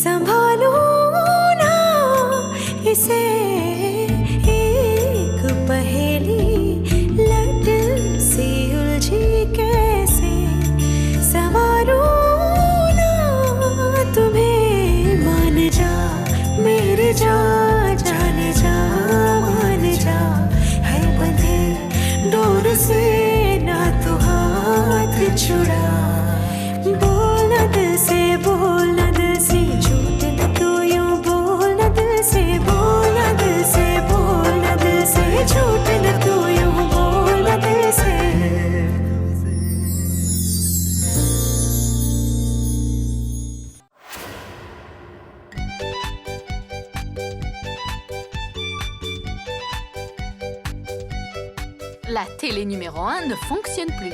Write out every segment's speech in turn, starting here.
संभालू ना इसे एक पहेली लट सी उलझी कैसे संवारू ना तुम्हें मान जा मेरे जा जाने जा मान जा है बंधे डोर से ना तू हाथ छुड़ा बोल न दिल से बोल न दिल से झूठ न तू यूं बोल न दिल से बोल न दिल से बोल न दिल से झूठ न तू यूं बोल न दिल से La télé numéro 1 ne fonctionne plus.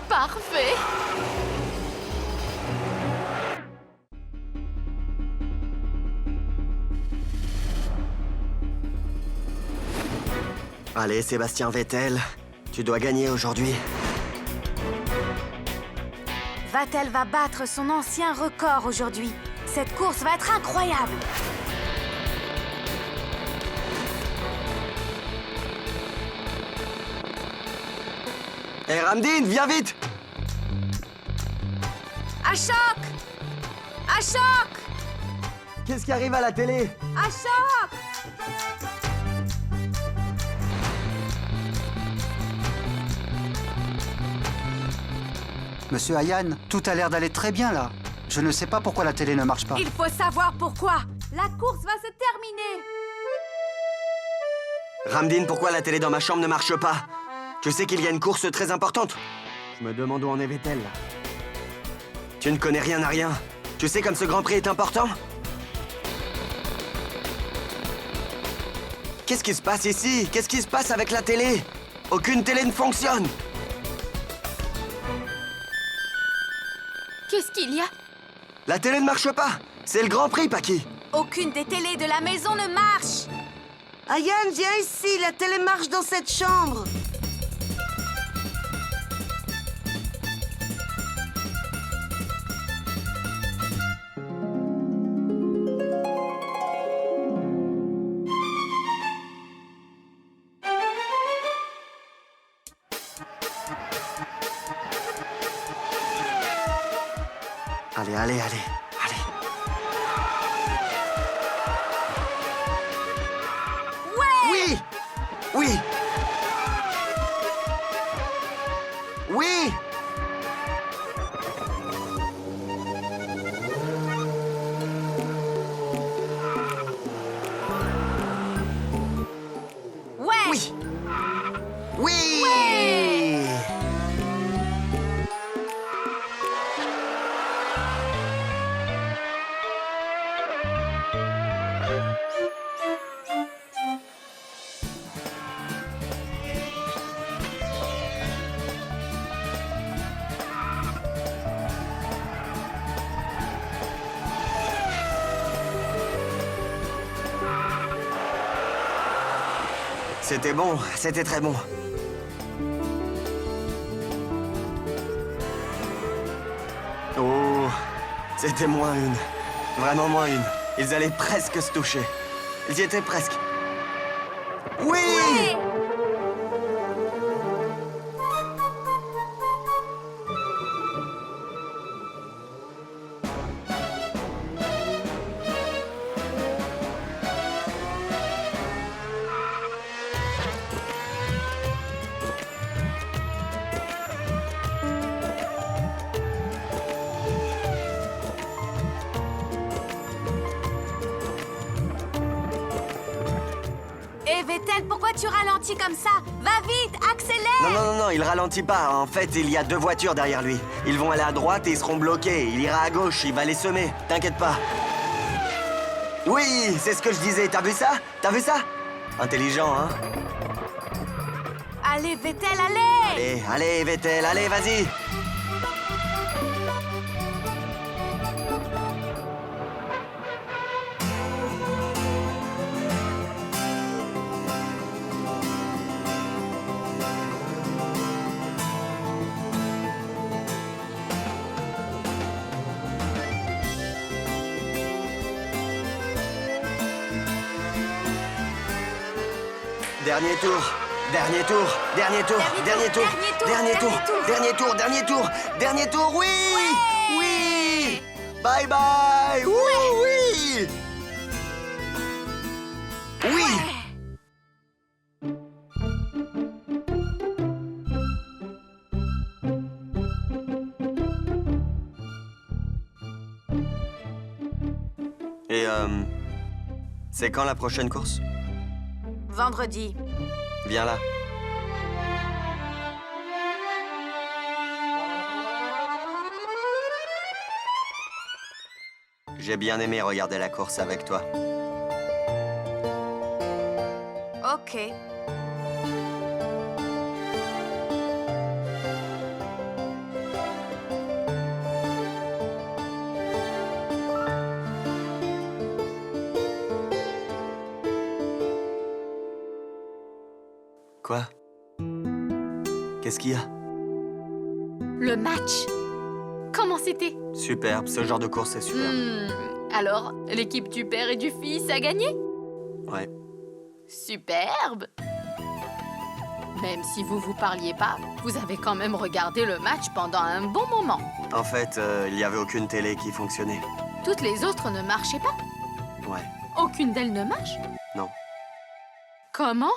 Parfait! Allez, Sébastien Vettel, tu dois gagner aujourd'hui. Vettel va battre son ancien record aujourd'hui. Cette course va être incroyable. Hé, Ramdin, viens vite! À choc! À choc! Qu'est-ce qui arrive à la télé? À choc! Monsieur Ayan, tout a l'air d'aller très bien là. Je ne sais pas pourquoi la télé ne marche pas. Il faut savoir pourquoi. La course va se terminer. Ramdin, pourquoi la télé dans ma chambre ne marche pas? Tu sais qu'il y a une course très importante. Je me demande où en est Vettel. Tu ne connais rien à rien. Tu sais comme ce Grand Prix est important? Qu'est-ce qui se passe ici? Qu'est-ce qui se passe avec la télé? Aucune télé ne fonctionne. Qu'est-ce qu'il y a? La télé ne marche pas. C'est le Grand Prix, Paki. Aucune des télés de la maison ne marche. Ayan, viens ici, la télé marche dans cette chambre. Allez, allez, allez, allez. Oui! Oui! Oui! Ouais. Oui! Oui! C'était bon, c'était très bon. Oh, c'était moins une. Vraiment moins une. Ils allaient presque se toucher. Ils y étaient presque. Oui! Et Vettel, pourquoi tu ralentis comme ça? Va vite, accélère! Non, non, non, non, il ralentit pas. En fait, il y a 2 voitures derrière lui. Ils vont aller à droite et ils seront bloqués. Il ira à gauche, il va les semer. T'inquiète pas. Oui, c'est ce que je disais. T'as vu ça? T'as vu ça? Intelligent, hein? Allez, Vettel, allez! Allez, allez, Vettel, allez, vas-y. Dernier tour, dernier tour, dernier tour, dernier tour, dernier tour, dernier tour, dernier tour, dernier tour, oui! Oui! Bye bye! Oui! Oui! Et c'est quand la prochaine course? Vendredi. Viens là. J'ai bien aimé regarder la course avec toi. Ok. Quoi? Qu'est-ce qu'il y a? Le match. Comment c'était? Superbe, ce genre de course c'est superbe. Alors, l'équipe du père et du fils a gagné? Ouais. Superbe. Même si vous vous parliez pas, vous avez quand même regardé le match pendant un bon moment. En fait, il n'y avait aucune télé qui fonctionnait. Toutes les autres ne marchaient pas? Ouais. Aucune d'elles ne marche? Non. Comment?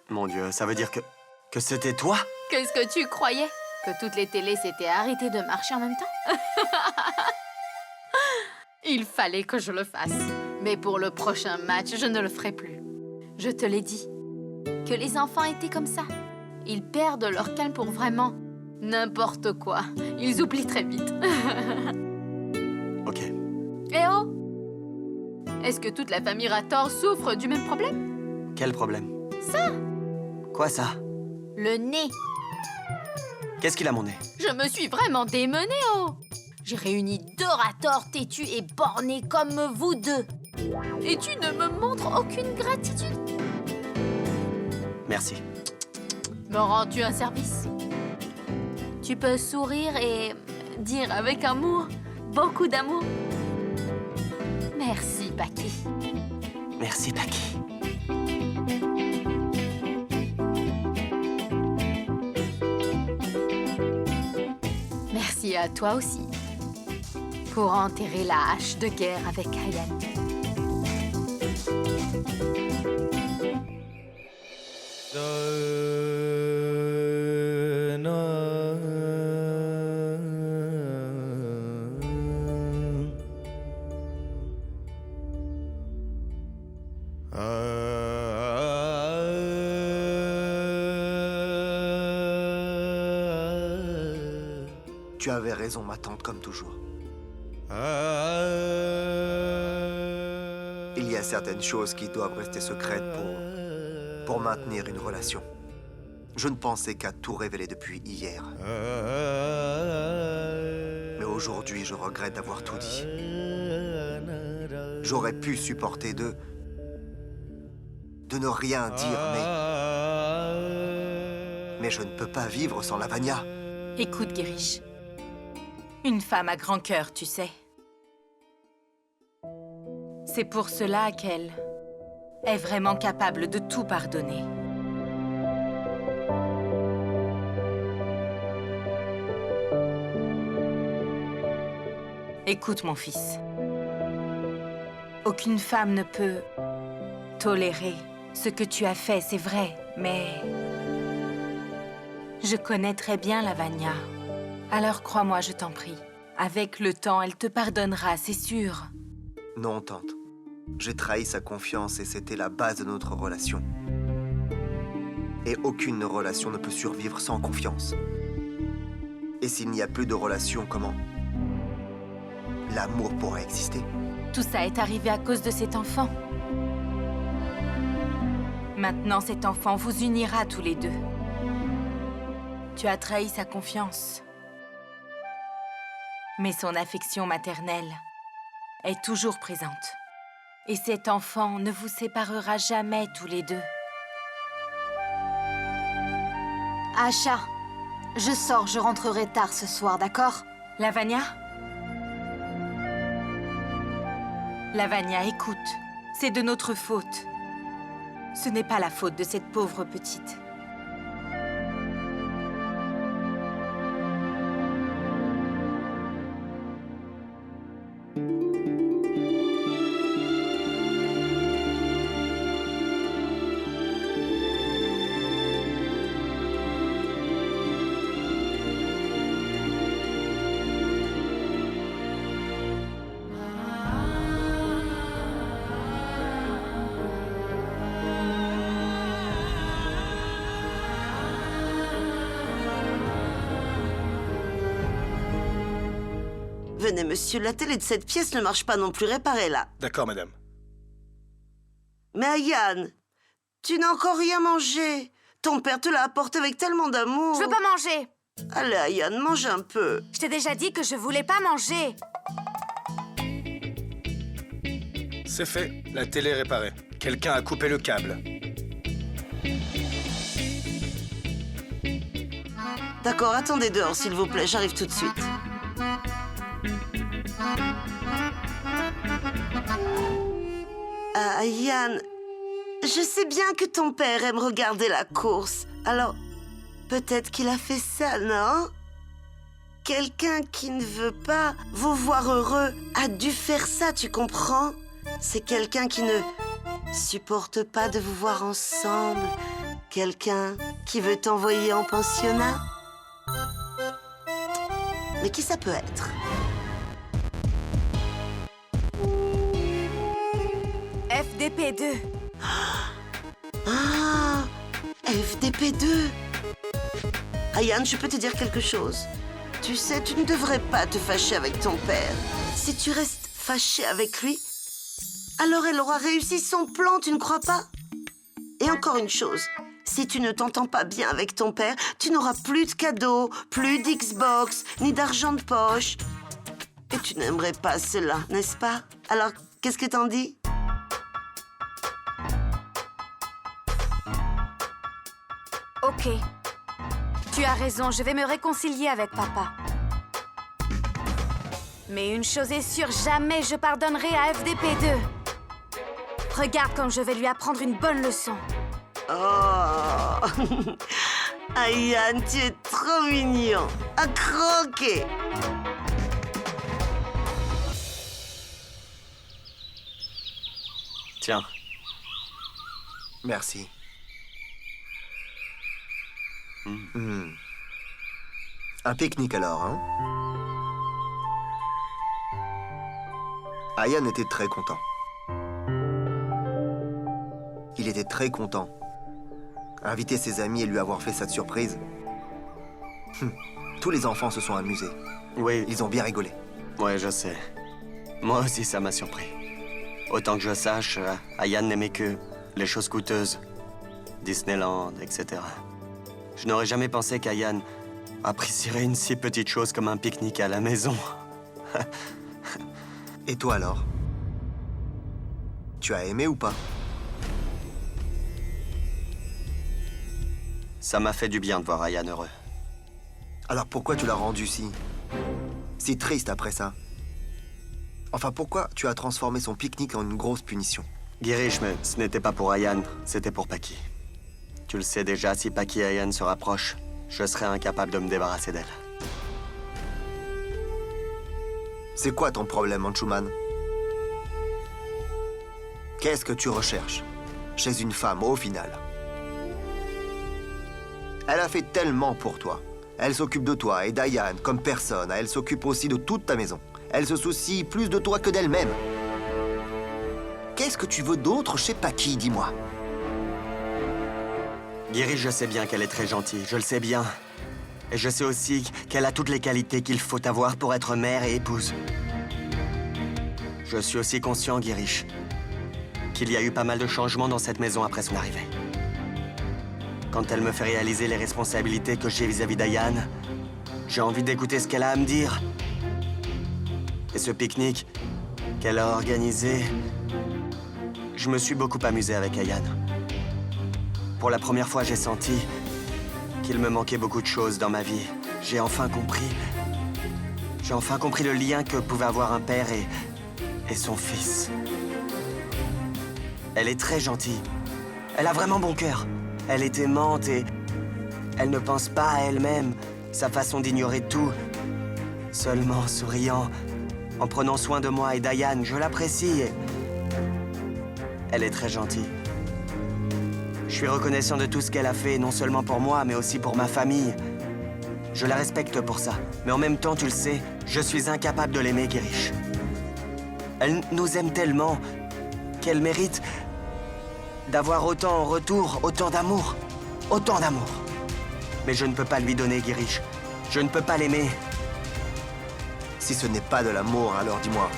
Mon Dieu, ça veut dire que c'était toi? Qu'est-ce que tu croyais? Que toutes les télés s'étaient arrêtées de marcher en même temps? Il fallait que je le fasse. Mais pour le prochain match, je ne le ferai plus. Je te l'ai dit. Que les enfants étaient comme ça. Ils perdent leur calme pour vraiment n'importe quoi. Ils oublient très vite. Ok. Eh oh! Est-ce que toute la famille Rator souffre du même problème? Quel problème? Ça! Quoi ça? Le nez. Qu'est-ce qu'il a mon nez? Je me suis vraiment démenée, oh! J'ai réuni 2 Rators têtus et bornés comme vous deux. Et tu ne me montres aucune gratitude? Merci. Me rends-tu un service? Tu peux sourire et dire avec amour, beaucoup d'amour. Merci, Paki. Merci, Paki. Merci à toi aussi. Pour enterrer la hache de guerre avec Hayane. Tu avais raison, ma tante, comme toujours. Il y a certaines choses qui doivent rester secrètes pour maintenir une relation. Je ne pensais qu'à tout révéler depuis hier. Mais aujourd'hui, je regrette d'avoir tout dit. J'aurais pu supporter de ne rien dire, mais je ne peux pas vivre sans Lavagna. Écoute, Girish. Une femme à grand cœur, tu sais. C'est pour cela qu'elle est vraiment capable de tout pardonner. Écoute, mon fils. Aucune femme ne peut tolérer ce que tu as fait, c'est vrai, mais je connais très bien Lavagna. Alors crois-moi, je t'en prie. Avec le temps, elle te pardonnera, c'est sûr. Non, tante. J'ai trahi sa confiance et c'était la base de notre relation. Et aucune relation ne peut survivre sans confiance. Et s'il n'y a plus de relation, comment l'amour pourra exister? Tout ça est arrivé à cause de cet enfant. Maintenant, cet enfant vous unira tous les deux. Tu as trahi sa confiance. Mais son affection maternelle est toujours présente. Et cet enfant ne vous séparera jamais tous les deux. Asha, je sors, je rentrerai tard ce soir, d'accord? Lavanya? Lavanya, écoute. C'est de notre faute. Ce n'est pas la faute de cette pauvre petite. Venez, monsieur, la télé de cette pièce ne marche pas non plus, réparez-la. D'accord, madame. Mais Ayane, tu n'as encore rien mangé. Ton père te l'a apporté avec tellement d'amour. Je veux pas manger. Allez, Ayane, mange un peu. Je t'ai déjà dit que je voulais pas manger. C'est fait. La télé est réparée. Quelqu'un a coupé le câble. D'accord, attendez dehors, s'il vous plaît, j'arrive tout de suite. Ayane, je sais bien que ton père aime regarder la course. Alors, peut-être qu'il a fait ça, non? Quelqu'un qui ne veut pas vous voir heureux a dû faire ça, tu comprends? C'est quelqu'un qui ne supporte pas de vous voir ensemble. Quelqu'un qui veut t'envoyer en pensionnat. Mais qui ça peut être? FDP2. Ah, FDP2. Ayane, je peux te dire quelque chose. Tu sais, tu ne devrais pas te fâcher avec ton père. Si tu restes fâché avec lui, alors elle aura réussi son plan, tu ne crois pas? Et encore une chose, si tu ne t'entends pas bien avec ton père, tu n'auras plus de cadeaux, plus d'Xbox, ni d'argent de poche. Et tu n'aimerais pas cela, n'est-ce pas? Alors, qu'est-ce que t'en dis? Ok. Tu as raison, je vais me réconcilier avec papa. Mais une chose est sûre, jamais je pardonnerai à FDP2. Regarde comme je vais lui apprendre une bonne leçon. Oh Ayane, tu es trop mignon. À croquer. Tiens. Merci. Un pique-nique alors, hein? Ayane était très content. Il était très content. Inviter ses amis et lui avoir fait cette surprise. Tous les enfants se sont amusés. Oui, Ils ont bien rigolé. ouais, je sais. Moi aussi, ça m'a surpris. Autant que je sache, Ayane n'aimait que les choses coûteuses. Disneyland, etc. Je n'aurais jamais pensé qu'Ayane apprécierait une si petite chose comme un pique-nique à la maison. Et toi alors? Tu as aimé ou pas? Ça m'a fait du bien de voir Ayane heureux. Alors pourquoi tu l'as rendu si triste après ça? Enfin, pourquoi tu as transformé son pique-nique en une grosse punition? Girish, mais ce n'était pas pour Ayane, c'était pour Paki. Tu le sais déjà, si Paki et Ayane se rapprochent, je serai incapable de me débarrasser d'elle. C'est quoi ton problème, Anshuman? Qu'est-ce que tu recherches chez une femme, au final? Elle a fait tellement pour toi. Elle s'occupe de toi et d'Ayane comme personne. Elle s'occupe aussi de toute ta maison. Elle se soucie plus de toi que d'elle-même. Qu'est-ce que tu veux d'autre chez Paki, dis-moi? Girish, je sais bien qu'elle est très gentille, je le sais bien. Et je sais aussi qu'elle a toutes les qualités qu'il faut avoir pour être mère et épouse. Je suis aussi conscient, Girish, qu'il y a eu pas mal de changements dans cette maison après son arrivée. Quand elle me fait réaliser les responsabilités que j'ai vis-à-vis d'Ayan, j'ai envie d'écouter ce qu'elle a à me dire. Et ce pique-nique qu'elle a organisé, je me suis beaucoup amusé avec Ayan. Pour la première fois, j'ai senti qu'il me manquait beaucoup de choses dans ma vie. J'ai enfin compris le lien que pouvait avoir un père et son fils. Elle est très gentille. Elle a vraiment bon cœur. Elle est aimante et elle ne pense pas à elle-même. Sa façon d'ignorer tout, seulement souriant, en prenant soin de moi et d'Ayan, je l'apprécie. Elle est très gentille. Je suis reconnaissant de tout ce qu'elle a fait, non seulement pour moi, mais aussi pour ma famille. Je la respecte pour ça. Mais en même temps, tu le sais, je suis incapable de l'aimer, Girish. Elle nous aime tellement qu'elle mérite d'avoir autant en retour, autant d'amour. Autant d'amour. Mais je ne peux pas lui donner, Girish. Je ne peux pas l'aimer. Si ce n'est pas de l'amour, alors dis-moi.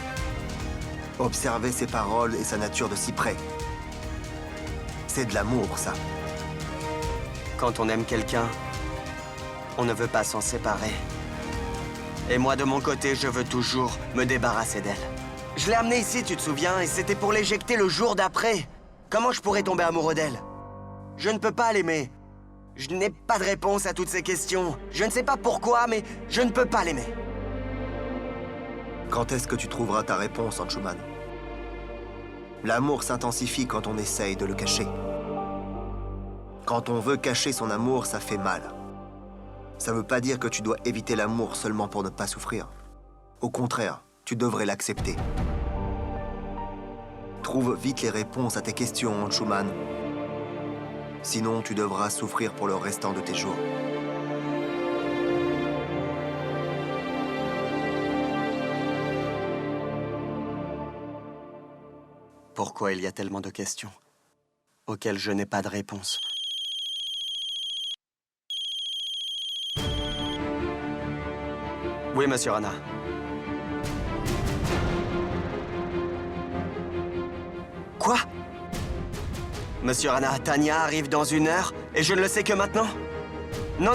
Observer ses paroles et sa nature de si près. C'est de l'amour, ça. Quand on aime quelqu'un, on ne veut pas s'en séparer. Et moi, de mon côté, je veux toujours me débarrasser d'elle. Je l'ai amenée ici, tu te souviens, et c'était pour l'éjecter le jour d'après. Comment je pourrais tomber amoureux d'elle? Je ne peux pas l'aimer. Je n'ai pas de réponse à toutes ces questions. Je ne sais pas pourquoi, mais je ne peux pas l'aimer. Quand est-ce que tu trouveras ta réponse, Anshuman? L'amour s'intensifie quand on essaye de le cacher. Quand on veut cacher son amour, ça fait mal. Ça veut pas dire que tu dois éviter l'amour seulement pour ne pas souffrir. Au contraire, tu devrais l'accepter. Trouve vite les réponses à tes questions, Anshuman. Sinon, tu devras souffrir pour le restant de tes jours. Pourquoi il y a tellement de questions auxquelles je n'ai pas de réponse? Oui, monsieur Rana. Quoi? Monsieur Rana, Tania arrive dans 1 heure et je ne le sais que maintenant? Non.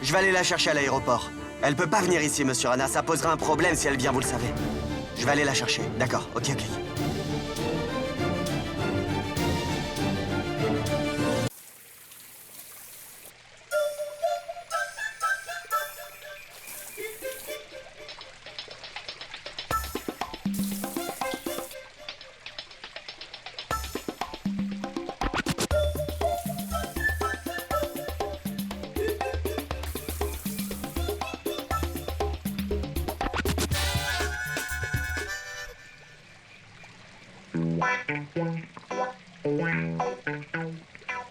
Je vais aller la chercher à l'aéroport. Elle peut pas venir ici, monsieur Rana. Ça posera un problème si elle vient, vous le savez. Je vais aller la chercher. D'accord, ok.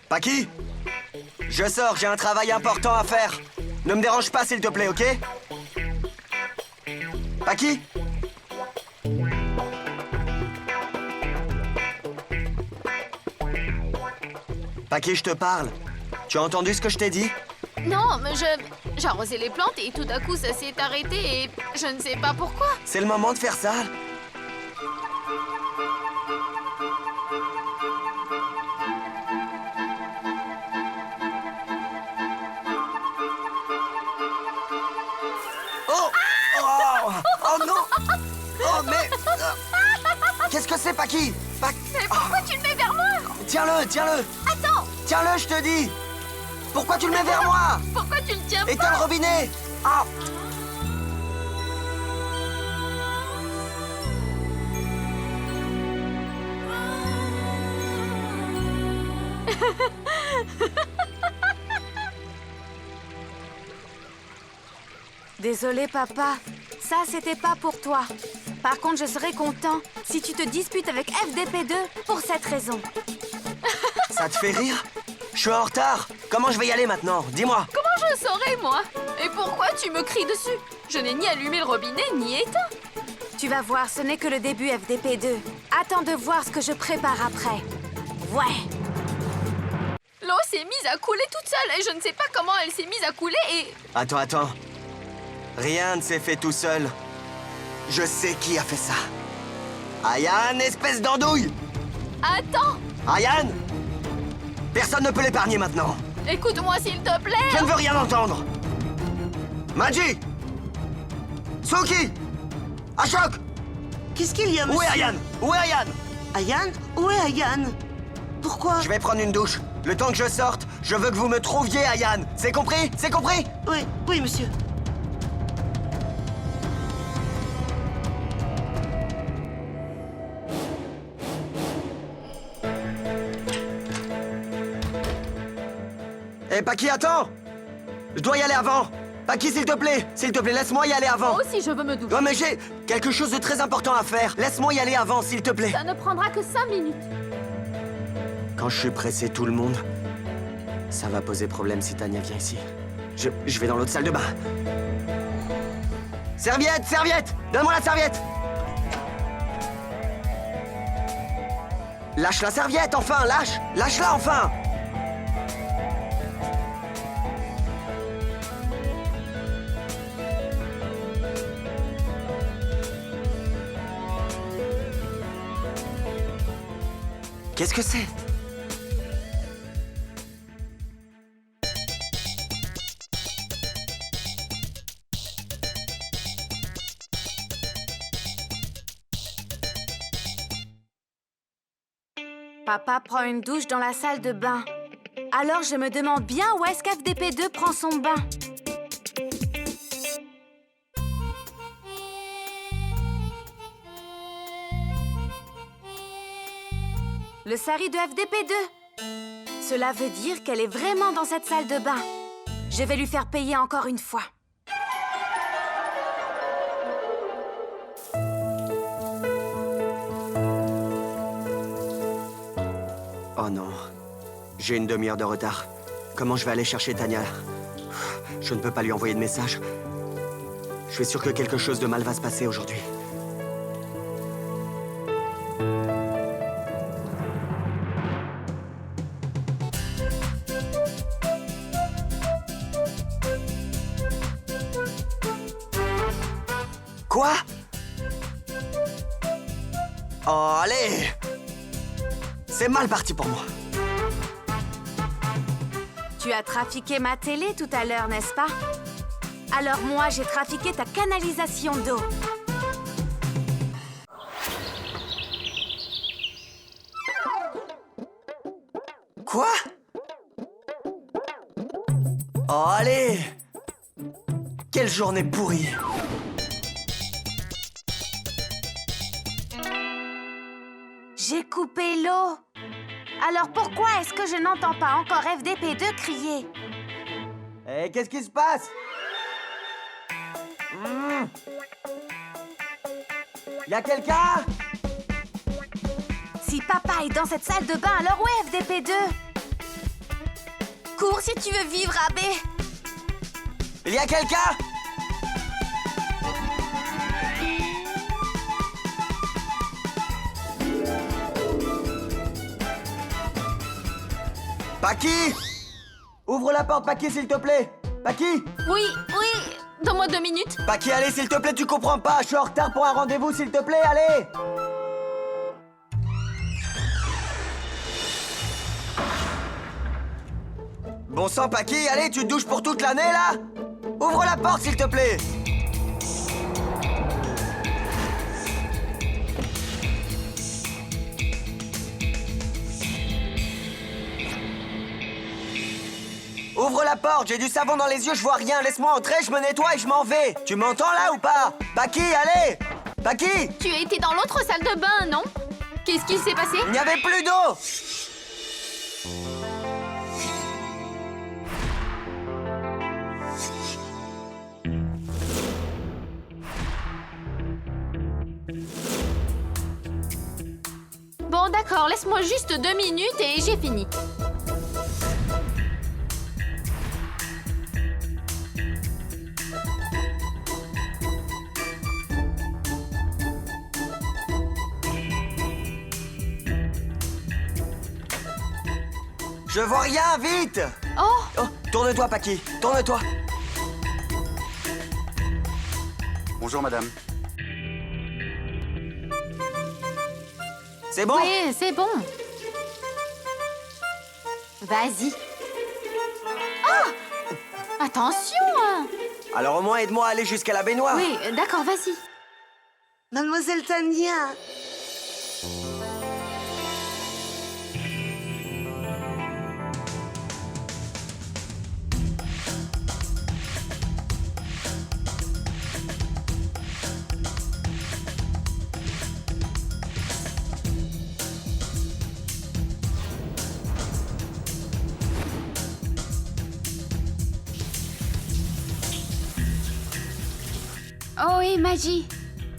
Paki? Je sors, j'ai un travail important à faire. Ne me dérange pas, s'il te plaît, ok? Paki? Paki, je te parle. Tu as entendu ce que je t'ai dit? Non, mais j'ai arrosé les plantes et tout à coup ça s'est arrêté et je ne sais pas pourquoi. C'est le moment de faire ça. Oh non! Oh mais... Qu'est-ce que c'est, Paki? Mais pourquoi tu le mets vers moi? Tiens-le! Attends! Tiens-le, je te dis! Pourquoi tu le mets vers moi? Pourquoi tu le tiens Éteins le robinet! Ah! Désolé, papa. Ça, c'était pas pour toi. Par contre, je serais content si tu te disputes avec FDP2 pour cette raison. Ça te fait rire? Je suis en retard. Comment je vais y aller maintenant? Dis-moi. Comment je saurais, moi? Et pourquoi tu me cries dessus? Je n'ai ni allumé le robinet, ni éteint. Tu vas voir, ce n'est que le début, FDP2. Attends de voir ce que je prépare après. Ouais. L'eau s'est mise à couler toute seule et je ne sais pas comment elle s'est mise à couler et... Attends. Rien ne s'est fait tout seul. Je sais qui a fait ça. Ayan, espèce d'andouille! Attends! Ayan! Personne ne peut l'épargner maintenant. Écoute-moi, s'il te plaît. Je ne veux rien entendre. Maji! Suki! Ashok! Qu'est-ce qu'il y a, monsieur? Où est Ayan? Où est Ayan? Ayan? Où est Ayan? Pourquoi? Je vais prendre une douche. Le temps que je sorte, je veux que vous me trouviez Ayan. C'est compris? C'est compris? Oui, oui, monsieur. Eh, Paki, attends! Je dois y aller avant! Paki, s'il te plaît, laisse-moi y aller avant! Moi aussi, je veux me doucher. Ouais, mais j'ai quelque chose de très important à faire. Laisse-moi y aller avant, s'il te plaît. Ça ne prendra que 5 minutes. Quand je suis pressé, tout le monde, ça va poser problème si Tania vient ici. Je vais dans l'autre salle de bain. Serviette, serviette! Donne-moi la serviette! Lâche la serviette, enfin, lâche! Lâche-la, enfin! Qu'est-ce que c'est? Papa prend une douche dans la salle de bain. Alors je me demande bien où est-ce qu'FDP2 prend son bain. Le sari de FDP2. Cela veut dire qu'elle est vraiment dans cette salle de bain. Je vais lui faire payer encore une fois. Oh non. J'ai une demi-heure de retard. Comment je vais aller chercher Tania? Je ne peux pas lui envoyer de message. Je suis sûr que quelque chose de mal va se passer aujourd'hui. Quoi? Oh, allez! C'est mal parti pour moi. Tu as trafiqué ma télé tout à l'heure, n'est-ce pas? Alors moi, j'ai trafiqué ta canalisation d'eau. Quoi? Oh, allez! Quelle journée pourrie! J'ai coupé l'eau. Alors pourquoi est-ce que je n'entends pas encore FDP2 crier? Eh, qu'est-ce qui se passe? Y a quelqu'un? Si papa est dans cette salle de bain, alors où est FDP2? Cours si tu veux vivre, Abbé. Il y a quelqu'un? Paki! Ouvre la porte, Paki, s'il te plaît! Paki! Oui, oui. Donne-moi 2 minutes. Paki, allez, s'il te plaît, tu comprends pas! Je suis en retard pour un rendez-vous, s'il te plaît, allez! Bon sang, Paki, allez, tu te douches pour toute l'année, là? Ouvre la porte, s'il te plaît! Ouvre la porte, j'ai du savon dans les yeux, je vois rien. Laisse-moi entrer, je me nettoie et je m'en vais. Tu m'entends là ou pas? Paki, allez! Paki! Tu étais dans l'autre salle de bain, non? Qu'est-ce qui s'est passé? Il n'y avait plus d'eau! Bon, d'accord, laisse-moi juste 2 minutes et j'ai fini. Je vois rien, vite! Oh, Oh, tourne-toi, Paki, tourne-toi. Bonjour, madame. C'est bon? oui, c'est bon. Vas-y. Attention hein. Alors au moins aide-moi à aller jusqu'à la baignoire. Oui, d'accord, vas-y. Mademoiselle Tania. Oh, et Magie,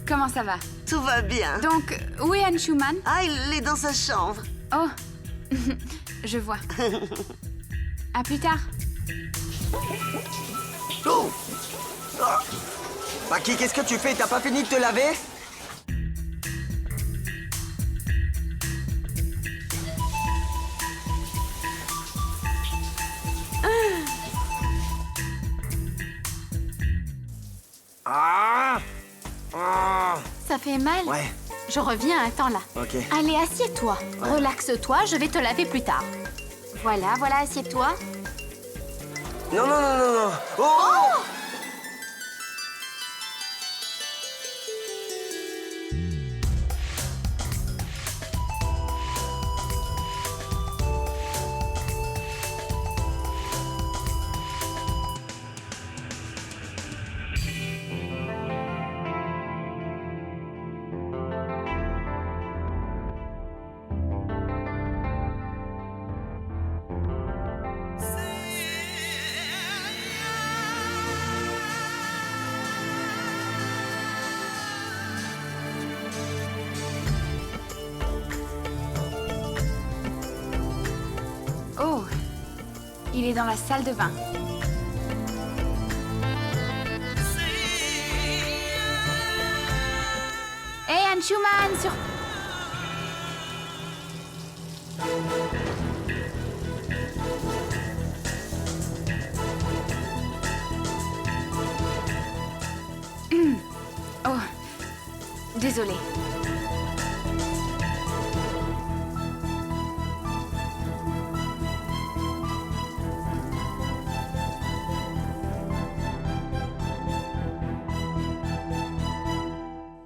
comment ça va? Tout va bien. Donc, où est Anshuman? Ah, il est dans sa chambre. Oh, je vois. À plus tard. Oh. Ah. Paki, qu'est-ce que tu fais? T'as pas fini de te laver? Ah. Ah. Ça fait mal? Ouais, Je reviens, attends là. ok. Allez, assieds-toi. Relaxe-toi, je vais te laver plus tard. Voilà, voilà, assieds-toi. Non, non, non, non, non. Oh. Oh, il est dans la salle de bain. Hé, Anshuman, sur... Oh, désolée.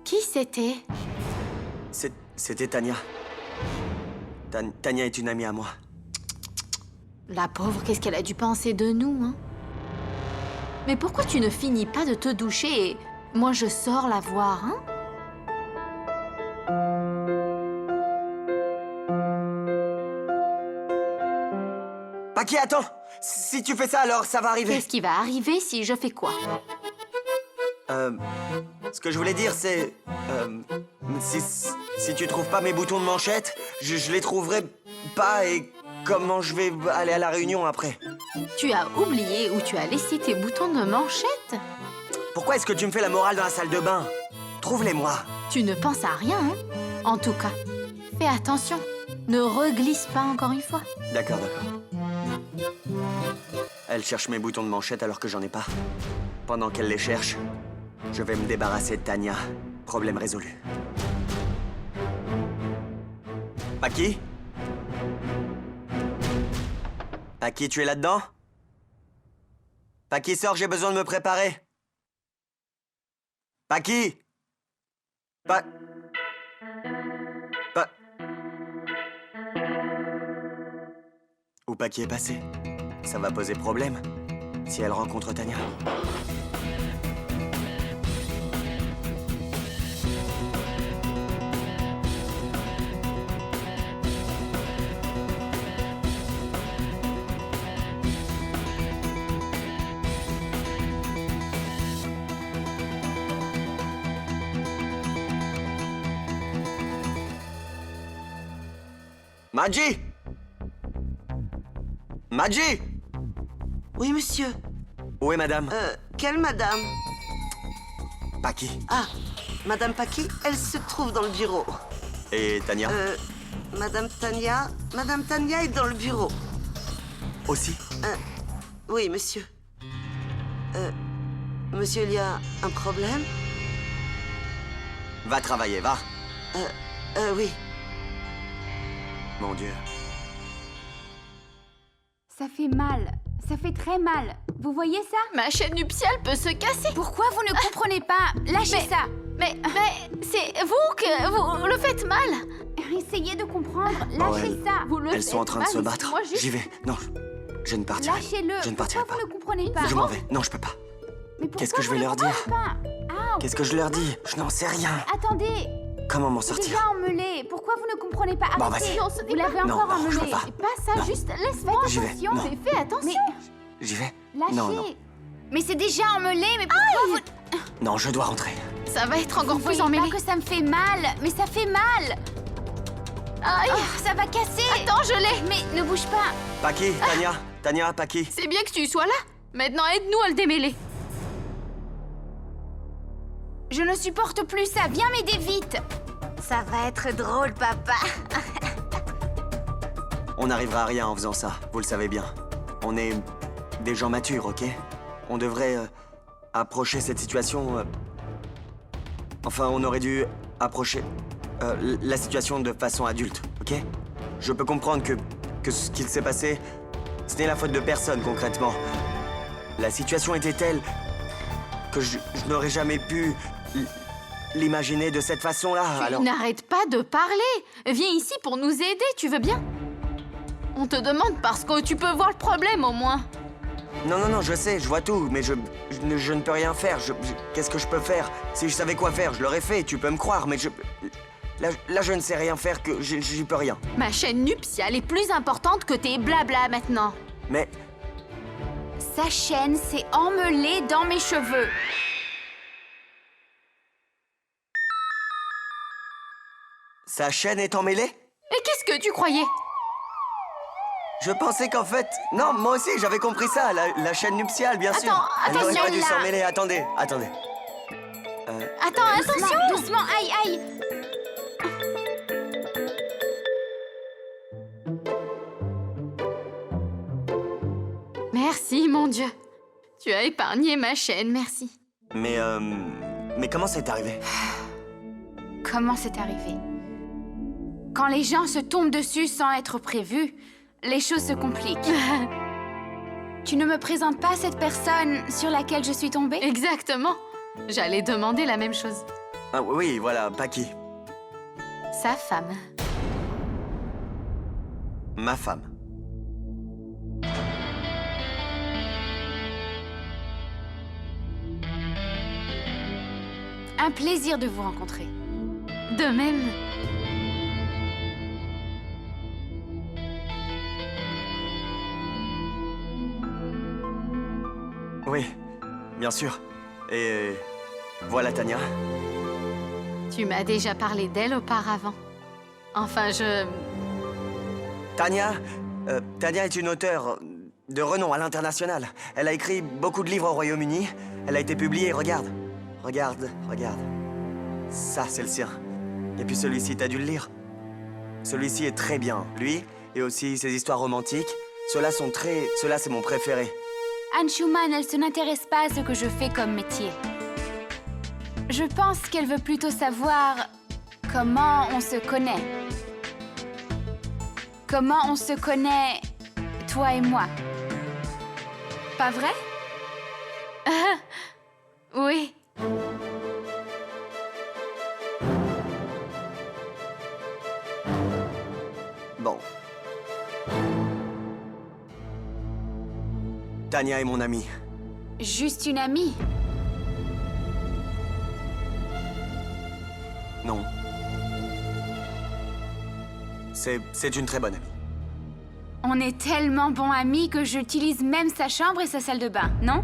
Qui c'était? C'était Tania. Tania est une amie à moi. La pauvre, qu'est-ce qu'elle a dû penser de nous, hein? Mais pourquoi tu ne finis pas de te doucher et moi je sors la voir, hein? Paki, attends. Si tu fais ça, alors ça va arriver. Qu'est-ce qui va arriver si je fais quoi? Ce que je voulais dire, c'est... si tu trouves pas mes boutons de manchette, je les trouverai pas et comment je vais aller à la réunion après? Tu as oublié où tu as laissé tes boutons de manchette? Pourquoi est-ce que tu me fais la morale dans la salle de bain? Trouve-les-moi. Tu ne penses à rien, hein? En tout cas, fais attention. Ne reglisse pas encore une fois. D'accord, d'accord. Elle cherche mes boutons de manchette alors que j'en ai pas. Pendant qu'elle les cherche, je vais me débarrasser de Tania. Problème résolu. Paki? Paki, tu es là-dedans? Paki, sors, j'ai besoin de me préparer. Paki? Où Paki est passé? Ça va poser problème si elle rencontre Tania. Maji! Maji! Oui, monsieur. Où est madame? Quelle madame? Paki. Ah, Madame Paki, elle se trouve dans le bureau. Et Tania? Madame Tania est dans le bureau. Aussi? Oui, monsieur. Monsieur, il y a un problème? Va travailler, va. Oui. Mon Dieu. Ça fait mal. Ça fait très mal. Vous voyez ça? Ma chaîne nuptiale peut se casser. Pourquoi vous ne comprenez pas? Lâchez ça. Mais c'est vous que vous le faites mal. Essayez de comprendre. Lâchez ça. Vous le Elles faites sont en train de mal, se mais battre. moi, juste- J'y vais. Non, je ne partirai. Lâchez-le. Je ne partirai Pourquoi pas. vous ne comprenez pas? Je m'en vais. Non, je peux pas. Mais pourquoi Qu'est-ce que je vous vais ne leur dire? comprenez pas? Ah, Qu'est-ce que je leur dis? Je n'en sais rien. attendez. Comment m'en C'est sortir? déjà emmêlé. Pourquoi vous ne comprenez pas? Bon, Arrêtez. vas-y. Vous l'avez Non, encore non, je peux emmêlé. pas. C'est pas ça, Non. juste laisse-moi. J'y vais. Attention, Non. mais fais attention. J'y vais. Lâchez. Non, non. Mais c'est déjà emmêlé. Mais pourquoi vous... Non, je dois rentrer. Ça va être encore Vous plus voyez emmêlé. pas que ça me fait mal? Mais ça fait mal. Aïe. Oh, ça va casser. Attends, je l'ai. Mais ne bouge pas. Paki, Tania, Paki. C'est bien que tu sois là. Maintenant, aide-nous à le démêler. Je ne supporte plus ça. Viens m'aider vite. Ça va être drôle, papa. On n'arrivera à rien en faisant ça, vous le savez bien. On est des gens matures, ok? On devrait approcher cette situation... Enfin, on aurait dû approcher la situation de façon adulte, ok? Je peux comprendre que ce qu'il s'est passé, ce n'est la faute de personne, concrètement. La situation était telle que je n'aurais jamais pu l'imaginer de cette façon-là, alors... N'arrête pas de parler. Viens ici pour nous aider, tu veux bien? On te demande parce que tu peux voir le problème au moins. Non, je sais, je vois tout, mais je ne peux rien faire. Qu'est-ce que je peux faire? Si je savais quoi faire, je l'aurais fait, tu peux me croire, mais là, je ne sais rien faire, que j'y peux rien. Ma chaîne nuptiale est plus importante que tes blabla maintenant. Mais Sa chaîne s'est emmêlée dans mes cheveux. sa chaîne est emmêlée? Et qu'est-ce que tu croyais? Je pensais qu'en fait... Non, moi aussi, j'avais compris ça, la chaîne nuptiale, bien sûr. Elle attention, n'aurait pas dû là. s'emmêler, attendez. Attends, attention! Doucement, aïe, aïe. Merci, mon Dieu. Tu as épargné ma chaîne, merci. Mais comment c'est arrivé? Comment c'est arrivé? Quand les gens se tombent dessus sans être prévus, les choses se compliquent. Tu ne me présentes pas cette personne sur laquelle je suis tombée? Exactement. J'allais demander la même chose. Ah oui, voilà, Paki. Sa femme. Ma femme. Un plaisir de vous rencontrer. De même. Oui, bien sûr. Et voilà Tania. Tu m'as déjà parlé d'elle auparavant. Enfin, Tania est une auteure de renom à l'international. Elle a écrit beaucoup de livres au Royaume-Uni. Elle a été publiée, regarde. Regarde. Ça, c'est le sien. Et puis celui-ci, t'as dû le lire. Celui-ci est très bien. Lui, et aussi ses histoires romantiques. Ceux-là, c'est mon préféré. Anne Schumann, elle se n'intéresse pas à ce que je fais comme métier. Je pense qu'elle veut plutôt savoir comment on se connaît. Comment on se connaît, toi et moi. Pas vrai? oui. Bon. Tania est mon amie. Juste une amie. Non. C'est une très bonne amie. On est tellement bons amis que j'utilise même sa chambre et sa salle de bain, non?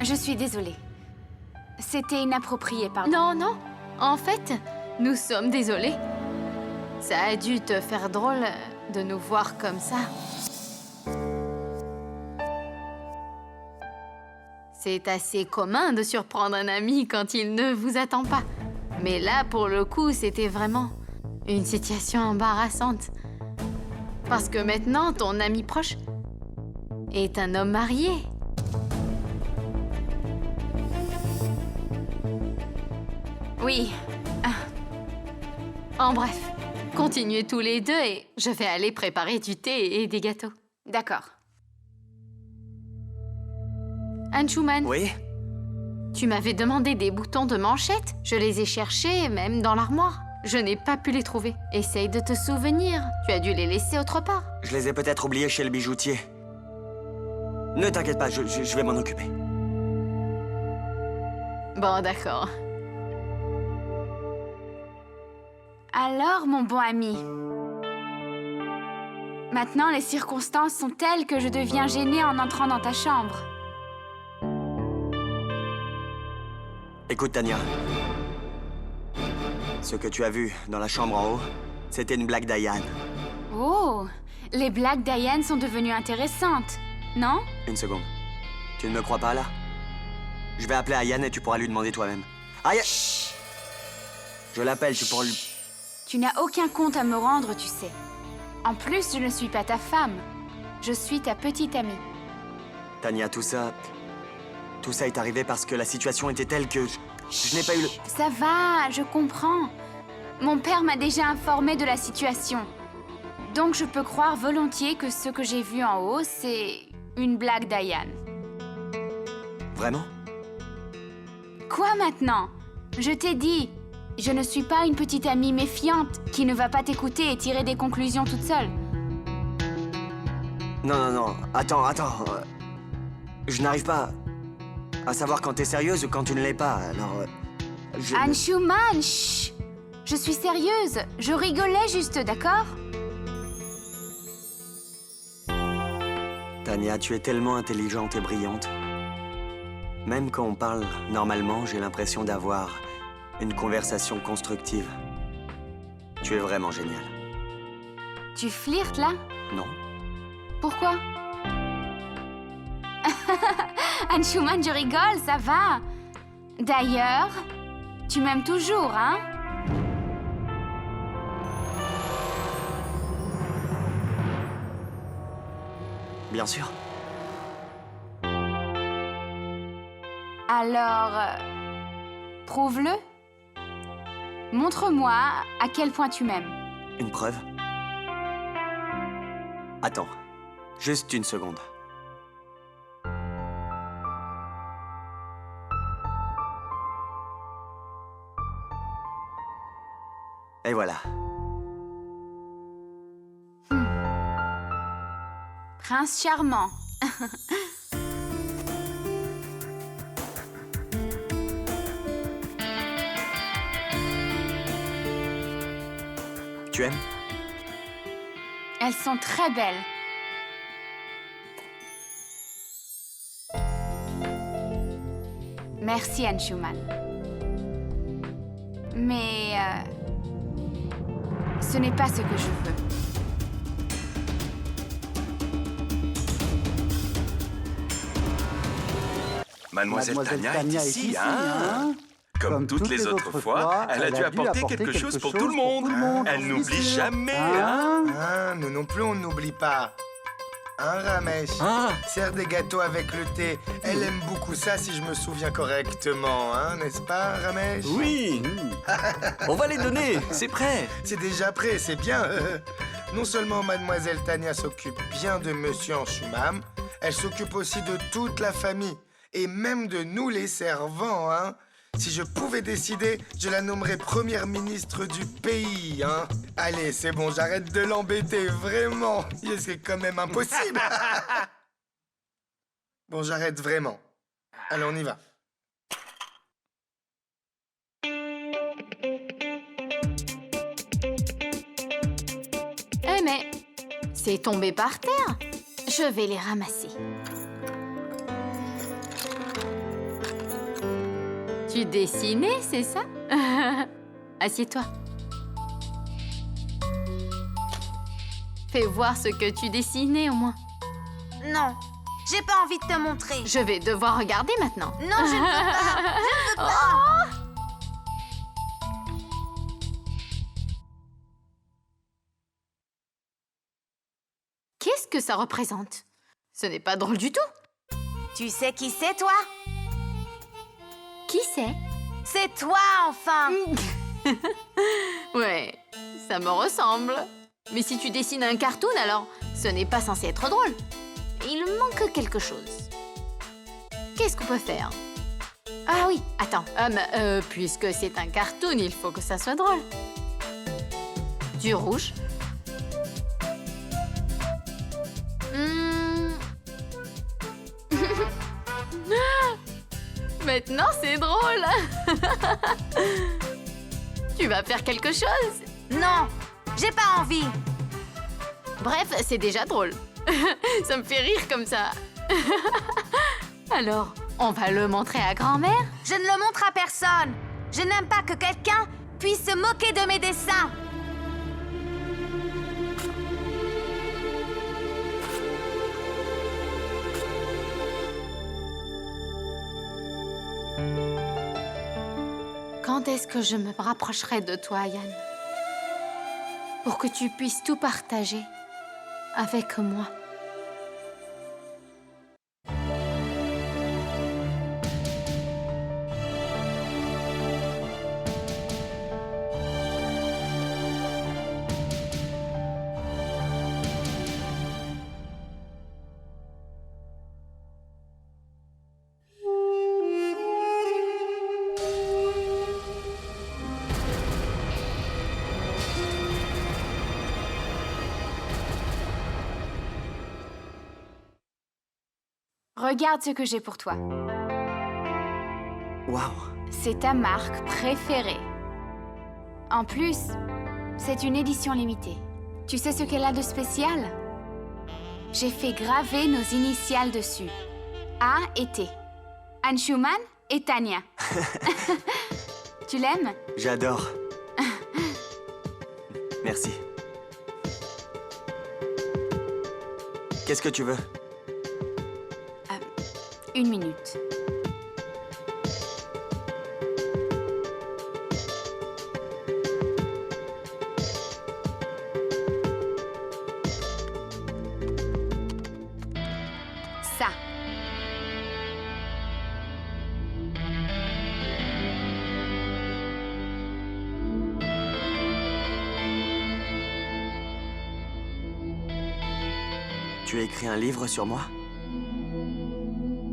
Je suis désolée. C'était inapproprié, pardon. Non. En fait, nous sommes désolés. Ça a dû te faire drôle de nous voir comme ça. C'est assez commun de surprendre un ami quand il ne vous attend pas. Mais là, pour le coup, c'était vraiment une situation embarrassante. Parce que maintenant, ton ami proche est un homme marié. Oui. En bref, continuez tous les deux et je vais aller préparer du thé et des gâteaux. D'accord. Anshuman, Oui? tu m'avais demandé des boutons de manchette. Je les ai cherchés, même dans l'armoire. Je n'ai pas pu les trouver. Essaye de te souvenir. Tu as dû les laisser autre part. Je les ai peut-être oubliés chez le bijoutier. Ne t'inquiète pas, je vais m'en occuper. Bon, d'accord. Alors, mon bon ami. Maintenant, les circonstances sont telles que je deviens gênée en entrant dans ta chambre. Écoute, Tania. Ce que tu as vu dans la chambre en haut, c'était une blague d'Ayan. Oh, les blagues d'Ayan sont devenues intéressantes, non? Une seconde. Tu ne me crois pas, là? Je vais appeler Ayan et tu pourras lui demander toi-même. Ayan! Je l'appelle, tu pourras lui... Tu n'as aucun compte à me rendre, tu sais. En plus, je ne suis pas ta femme. Je suis ta petite amie. Tania, tout ça est arrivé parce que la situation était telle que je n'ai pas eu le... Ça va, je comprends. Mon père m'a déjà informé de la situation. Donc je peux croire volontiers que ce que j'ai vu en haut, c'est une blague d'Ayan. Vraiment? Quoi maintenant? Je t'ai dit, je ne suis pas une petite amie méfiante qui ne va pas t'écouter et tirer des conclusions toute seule. Non. Attends. Je n'arrive pas à savoir quand t'es sérieuse ou quand tu ne l'es pas, alors... Anshuman, chut! Je suis sérieuse. Je rigolais juste, d'accord? Tania, tu es tellement intelligente et brillante. Même quand on parle normalement, j'ai l'impression d'avoir une conversation constructive. Tu es vraiment géniale. Tu flirtes, là? Non? Pourquoi? Anshuman, je rigole, ça va. D'ailleurs, tu m'aimes toujours, hein? Bien sûr. Alors, prouve-le. Montre-moi à quel point tu m'aimes. Une preuve? Attends, juste une seconde. Et voilà. Prince charmant. Tu aimes? Elles sont très belles. Merci, Anshuman. Mais ce n'est pas ce que je veux. Mademoiselle Tania est ici, hein? Comme toutes les autres fois, elle a dû apporter quelque chose pour tout le monde. Elle n'oublie jamais, hein? Nous non plus, on n'oublie pas. Hein, Ramesh? Sers des gâteaux avec le thé. Elle aime beaucoup ça, si je me souviens correctement, hein, n'est-ce pas, Ramesh? Oui. On va les donner, c'est prêt. C'est déjà prêt, c'est bien. Non seulement Mademoiselle Tania s'occupe bien de Monsieur Anshuman, elle s'occupe aussi de toute la famille. Et même de nous, les servants, hein. Si je pouvais décider, je la nommerais première ministre du pays, hein. Allez, c'est bon, j'arrête de l'embêter, vraiment. C'est quand même impossible. Bon, j'arrête vraiment. Allez, on y va. Eh mais, c'est tombé par terre. Je vais les ramasser. Tu dessinais, c'est ça? Assieds-toi. Fais voir ce que tu dessinais, au moins. Non, j'ai pas envie de te montrer. Je vais devoir regarder maintenant. Non, je ne veux pas. Je ne veux pas. Qu'est-ce que ça représente? Ce n'est pas drôle du tout. Tu sais qui c'est, toi? Qui c'est? C'est toi, enfin. Ouais, ça me ressemble. Mais si tu dessines un cartoon, alors ce n'est pas censé être drôle. Il manque quelque chose. Qu'est-ce qu'on peut faire? Ah oui, attends. Puisque c'est un cartoon, il faut que ça soit drôle. Du rouge. Maintenant, c'est drôle. Tu vas faire quelque chose? Non, j'ai pas envie. Bref, c'est déjà drôle. Ça me fait rire comme ça. Alors, on va le montrer à grand-mère? Je ne le montre à personne. Je n'aime pas que quelqu'un puisse se moquer de mes dessins. Quand est-ce que je me rapprocherai de toi, Yann? Pour que tu puisses tout partager avec moi. Regarde ce que j'ai pour toi. Waouh! C'est ta marque préférée. En plus, c'est une édition limitée. Tu sais ce qu'elle a de spécial? J'ai fait graver nos initiales dessus. A et T. Anshuman et Tania. Tu l'aimes? J'adore. Merci. Qu'est-ce que tu veux? 1 minute. Ça. Tu as écrit un livre sur moi?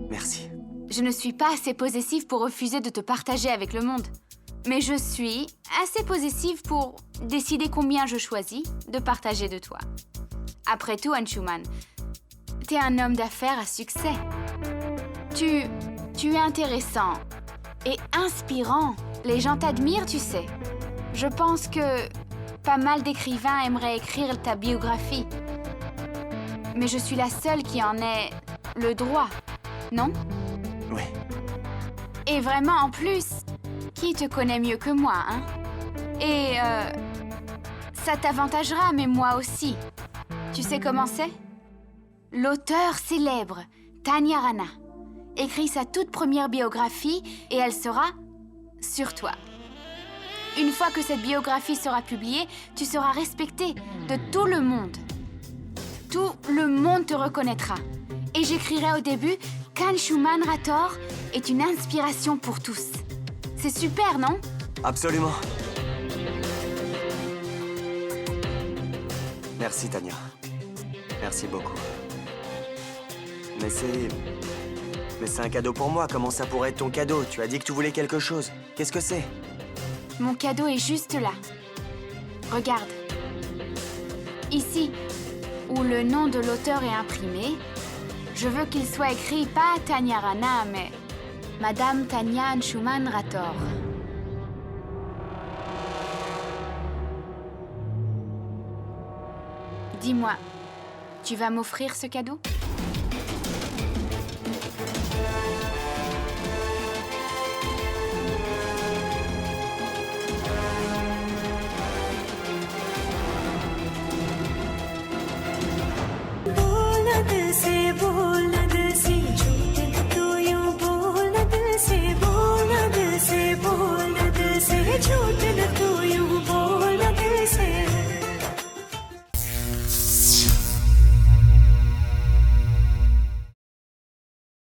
Merci. Je ne suis pas assez possessive pour refuser de te partager avec le monde. Mais je suis assez possessive pour décider combien je choisis de partager de toi. Après tout, Anshuman, t'es un homme d'affaires à succès. Tu es intéressant et inspirant. Les gens t'admirent, tu sais. Je pense que pas mal d'écrivains aimeraient écrire ta biographie. Mais je suis la seule qui en ait le droit, non? Oui. Et vraiment, en plus, qui te connaît mieux que moi, hein? Et ça t'avantagera, mais moi aussi. Tu sais comment c'est? L'auteur célèbre, Tanya Rana, écrit sa toute première biographie et elle sera sur toi. Une fois que cette biographie sera publiée, tu seras respecté de tout le monde. Tout le monde te reconnaîtra. Et j'écrirai au début qu'Anshuman Rator est une inspiration pour tous. C'est super, non? Absolument. Merci, Tania. Merci beaucoup. Mais c'est un cadeau pour moi. Comment ça pourrait être ton cadeau? Tu as dit que tu voulais quelque chose. Qu'est-ce que c'est? Mon cadeau est juste là. Regarde. Ici, où le nom de l'auteur est imprimé, je veux qu'il soit écrit pas Tanya Rana, mais Madame Tanya Anshuman Rator. Dis-moi, tu vas m'offrir ce cadeau?